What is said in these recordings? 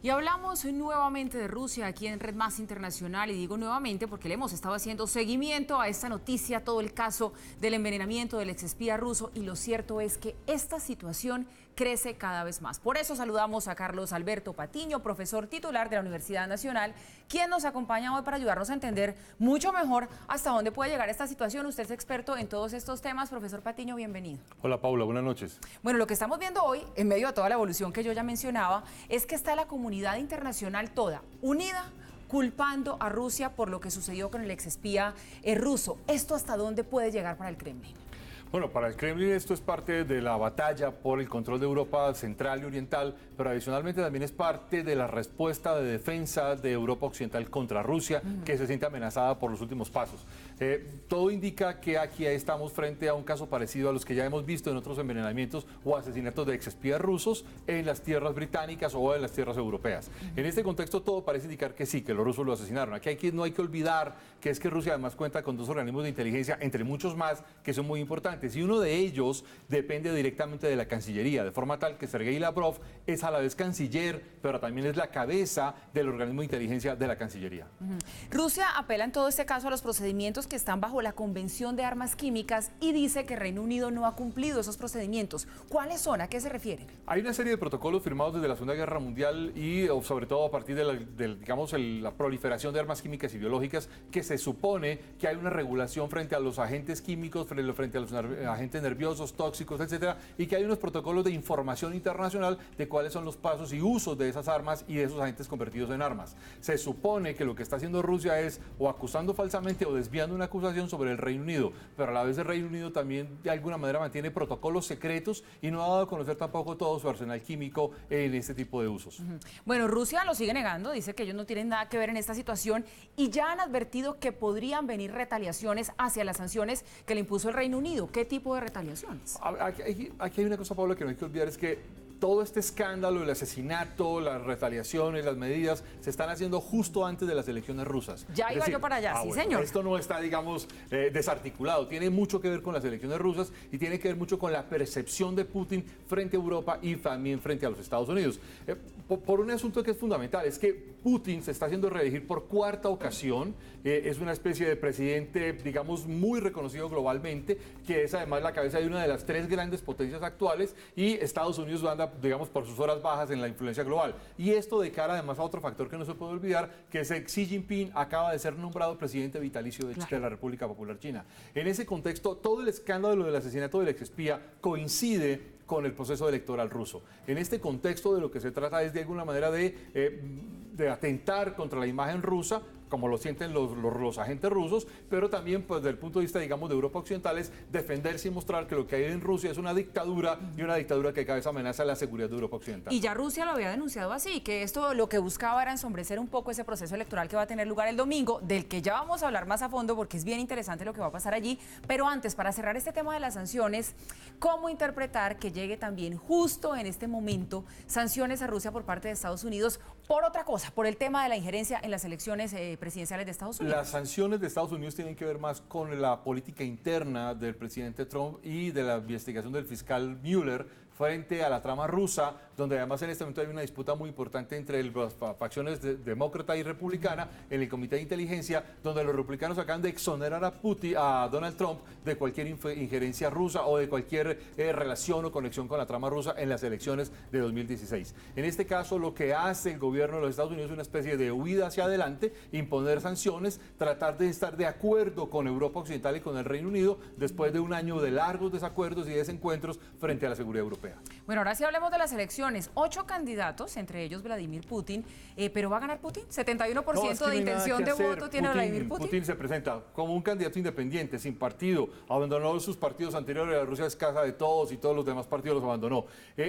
Y hablamos nuevamente de Rusia aquí en Red Más Internacional, y digo nuevamente porque le hemos estado haciendo seguimiento a esta noticia, todo el caso del envenenamiento del exespía ruso, y lo cierto es que esta situación crece cada vez más. Por eso saludamos a Carlos Alberto Patiño, profesor titular de la Universidad Nacional, quien nos acompaña hoy para ayudarnos a entender mucho mejor hasta dónde puede llegar esta situación. Usted es experto en todos estos temas. Profesor Patiño, bienvenido. Hola Paula, buenas noches. Bueno, lo que estamos viendo hoy, en medio de toda la evolución que yo ya mencionaba, es que está la comunidad internacional toda unida, culpando a Rusia por lo que sucedió con el exespía ruso. ¿Esto hasta dónde puede llegar para el Kremlin? Bueno, para el Kremlin esto es parte de la batalla por el control de Europa central y oriental, pero adicionalmente también es parte de la respuesta de defensa de Europa occidental contra Rusia, que se siente amenazada por los últimos pasos. Todo indica que aquí estamos frente a un caso parecido a los que ya hemos visto en otros envenenamientos o asesinatos de exespías rusos en las tierras británicas o en las tierras europeas. En este contexto todo parece indicar que sí, que los rusos lo asesinaron. Aquí no hay que olvidar que es que Rusia además cuenta con dos organismos de inteligencia, entre muchos más, que son muy importantes. Y uno de ellos depende directamente de la Cancillería, de forma tal que Sergei Lavrov es a la vez canciller, pero también es la cabeza del organismo de inteligencia de la Cancillería. Rusia apela en todo este caso a los procedimientos que están bajo la Convención de Armas Químicas y dice que Reino Unido no ha cumplido esos procedimientos. ¿Cuáles son? ¿A qué se refieren? Hay una serie de protocolos firmados desde la Segunda Guerra Mundial y sobre todo a partir de la proliferación de armas químicas y biológicas, que se supone que hay una regulación frente a los agentes químicos, frente a los agentes nerviosos, tóxicos, etcétera, y que hay unos protocolos de información internacional de cuáles son los pasos y usos de esas armas y de esos agentes convertidos en armas. Se supone que lo que está haciendo Rusia es o acusando falsamente o desviando una acusación sobre el Reino Unido, pero a la vez el Reino Unido también de alguna manera mantiene protocolos secretos y no ha dado a conocer tampoco todo su arsenal químico en este tipo de usos. Bueno, Rusia lo sigue negando, dice que ellos no tienen nada que ver en esta situación y ya han advertido que podrían venir retaliaciones hacia las sanciones que le impuso el Reino Unido. ¿Qué tipo de retaliaciones? Aquí hay una cosa, Paula, que no hay que olvidar, es que todo este escándalo, el asesinato, las retaliaciones, las medidas, se están haciendo justo antes de las elecciones rusas. Ya iba yo para allá, sí, bueno, señor. Esto no está, digamos, desarticulado. Tiene mucho que ver con las elecciones rusas y tiene que ver mucho con la percepción de Putin frente a Europa y también frente a los Estados Unidos. Por un asunto que es fundamental, es que Putin se está haciendo reelegir por cuarta ocasión. Es una especie de presidente, digamos, muy reconocido globalmente, que es además la cabeza de una de las tres grandes potencias actuales, y Estados Unidos anda, digamos, por sus horas bajas en la influencia global. Y esto de cara además a otro factor que no se puede olvidar, que es que Xi Jinping acaba de ser nombrado presidente vitalicio de la República Popular China. En ese contexto, todo el escándalo del asesinato del exespía coincide con el proceso electoral ruso. En este contexto de lo que se trata es de alguna manera de atentar contra la imagen rusa, como lo sienten los agentes rusos, pero también pues, desde el punto de vista, digamos, de Europa Occidental, es defenderse y mostrar que lo que hay en Rusia es una dictadura, y una dictadura que cada vez amenaza la seguridad de Europa Occidental. Y ya Rusia lo había denunciado así, que esto lo que buscaba era ensombrecer un poco ese proceso electoral que va a tener lugar el domingo, del que ya vamos a hablar más a fondo porque es bien interesante lo que va a pasar allí. Pero antes, para cerrar este tema de las sanciones, ¿cómo interpretar que llegue también justo en este momento sanciones a Rusia por parte de Estados Unidos por otra cosa, por el tema de la injerencia en las elecciones presidenciales de Estados Unidos? Las sanciones de Estados Unidos tienen que ver más con la política interna del presidente Trump y de la investigación del fiscal Mueller frente a la trama rusa, donde además en este momento hay una disputa muy importante entre las facciones demócrata y republicana en el Comité de Inteligencia, donde los republicanos acaban de exonerar a Donald Trump de cualquier injerencia rusa o de cualquier relación o conexión con la trama rusa en las elecciones de 2016. En este caso, lo que hace el gobierno de los Estados Unidos es una especie de huida hacia adelante, imponer sanciones, tratar de estar de acuerdo con Europa Occidental y con el Reino Unido después de un año de largos desacuerdos y desencuentros frente a la seguridad europea. Bueno, ahora sí hablemos de las elecciones. 8 candidatos, entre ellos Vladimir Putin, pero ¿va a ganar Putin? 71% de intención de voto tiene Vladimir Putin. Putin se presenta como un candidato independiente, sin partido, abandonó sus partidos anteriores, la Rusia es casa de todos y todos los demás partidos los abandonó.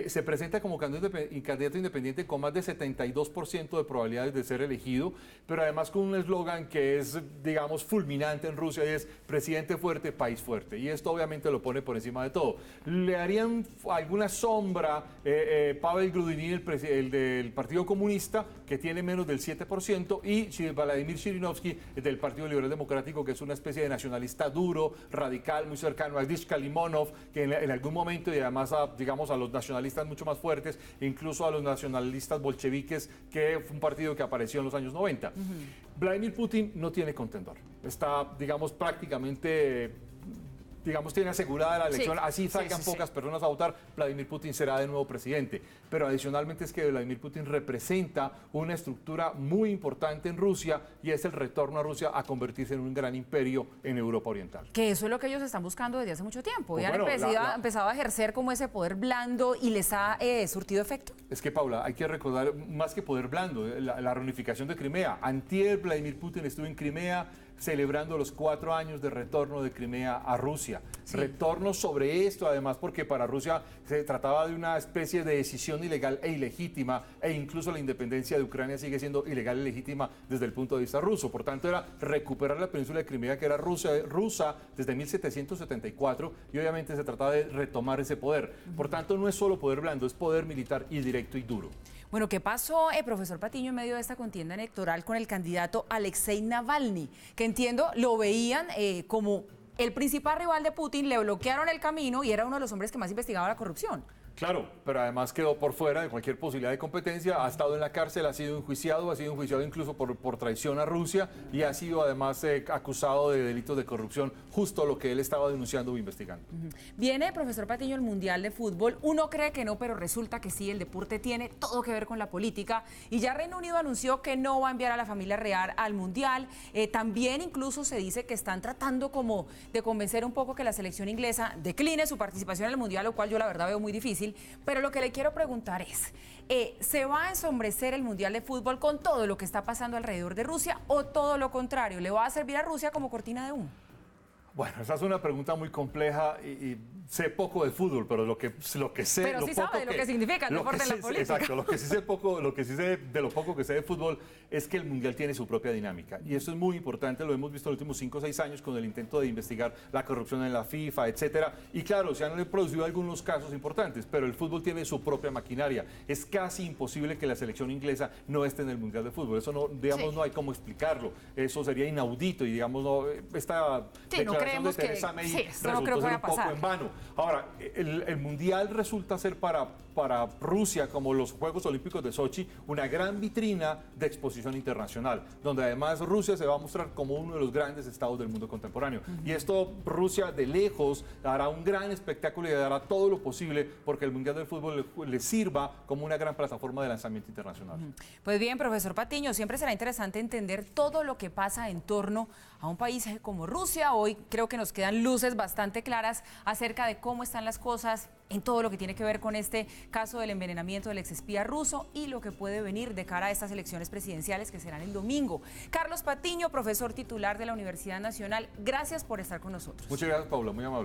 Se presenta como candidato independiente con más de 72% de probabilidades de ser elegido, pero además con un eslogan que es, digamos, fulminante en Rusia, y es presidente fuerte, país fuerte. Y esto obviamente lo pone por encima de todo. Le harían alguna sombra Pavel Grudinin, el del Partido Comunista, que tiene menos del 7%, y Vladimir Zhirinovsky, del Partido Liberal Democrático, que es una especie de nacionalista duro, radical, muy cercano a Grishka Limonov, que en algún momento, y además digamos a los nacionalistas mucho más fuertes, incluso a los nacionalistas bolcheviques, que fue un partido que apareció en los años 90. Vladimir Putin no tiene contendor. Está, digamos, prácticamente... tiene asegurada la elección, así salgan pocas personas a votar, Vladimir Putin será de nuevo presidente. Pero adicionalmente es que Vladimir Putin representa una estructura muy importante en Rusia y es el retorno a Rusia a convertirse en un gran imperio en Europa Oriental. Que eso es lo que ellos están buscando desde hace mucho tiempo. Pues ¿Ya han empezado a ejercer como ese poder blando y les ha surtido efecto? Es que, Paula, hay que recordar, más que poder blando, la reunificación de Crimea. Antier, Vladimir Putin estuvo en Crimea celebrando los 4 años de retorno de Crimea a Rusia. Sí. Retorno sobre esto, además, porque para Rusia se trataba de una especie de decisión ilegal e ilegítima, e incluso la independencia de Ucrania sigue siendo ilegal e ilegítima desde el punto de vista ruso. Por tanto, era recuperar la península de Crimea, que era rusa desde 1774, y obviamente se trataba de retomar ese poder. Por tanto, no es solo poder blando, es poder militar y directo y duro. Bueno, ¿qué pasó, profesor Patiño, en medio de esta contienda electoral con el candidato Alexei Navalny? Que entiendo, lo veían como el principal rival de Putin, le bloquearon el camino y era uno de los hombres que más investigaba la corrupción. Claro, pero además quedó por fuera de cualquier posibilidad de competencia, ha estado en la cárcel, ha sido enjuiciado incluso por traición a Rusia y ha sido además acusado de delitos de corrupción, justo lo que él estaba denunciando o investigando. Viene, profesor Patiño, el Mundial de Fútbol. Uno cree que no, pero resulta que sí, el deporte tiene todo que ver con la política y ya Reino Unido anunció que no va a enviar a la familia real al Mundial. También incluso se dice que están tratando como de convencer un poco que la selección inglesa decline su participación en el Mundial, lo cual yo la verdad veo muy difícil. Pero lo que le quiero preguntar es, ¿se va a ensombrecer el Mundial de Fútbol con todo lo que está pasando alrededor de Rusia o todo lo contrario? ¿Le va a servir a Rusia como cortina de humo? Bueno, esa es una pregunta muy compleja y sé poco de fútbol, pero lo que sé... Pero sí sabe lo que significa el deporte en la política. Exacto, lo que sí sé de lo poco que sé de fútbol es que el Mundial tiene su propia dinámica. Y eso es muy importante, lo hemos visto en los últimos 5 o 6 años con el intento de investigar la corrupción en la FIFA, etcétera. Y claro, se han producido algunos casos importantes, pero el fútbol tiene su propia maquinaria. Es casi imposible que la selección inglesa no esté en el Mundial de Fútbol. Eso no, digamos, no hay cómo explicarlo. Eso sería inaudito y, digamos, esta declaración de Theresa May resultó ser un poco en vano. Ahora, el Mundial resulta ser para Rusia, como los Juegos Olímpicos de Sochi, una gran vitrina de exposición internacional, donde además Rusia se va a mostrar como uno de los grandes estados del mundo contemporáneo. Y esto, Rusia de lejos hará un gran espectáculo y hará todo lo posible porque el Mundial del Fútbol le sirva como una gran plataforma de lanzamiento internacional. Pues bien, profesor Patiño, siempre será interesante entender todo lo que pasa en torno a un país como Rusia. Hoy creo que nos quedan luces bastante claras acerca de cómo están las cosas en todo lo que tiene que ver con este caso del envenenamiento del exespía ruso y lo que puede venir de cara a estas elecciones presidenciales que serán el domingo. Carlos Patiño, profesor titular de la Universidad Nacional, gracias por estar con nosotros. Muchas gracias, Paula, muy amable.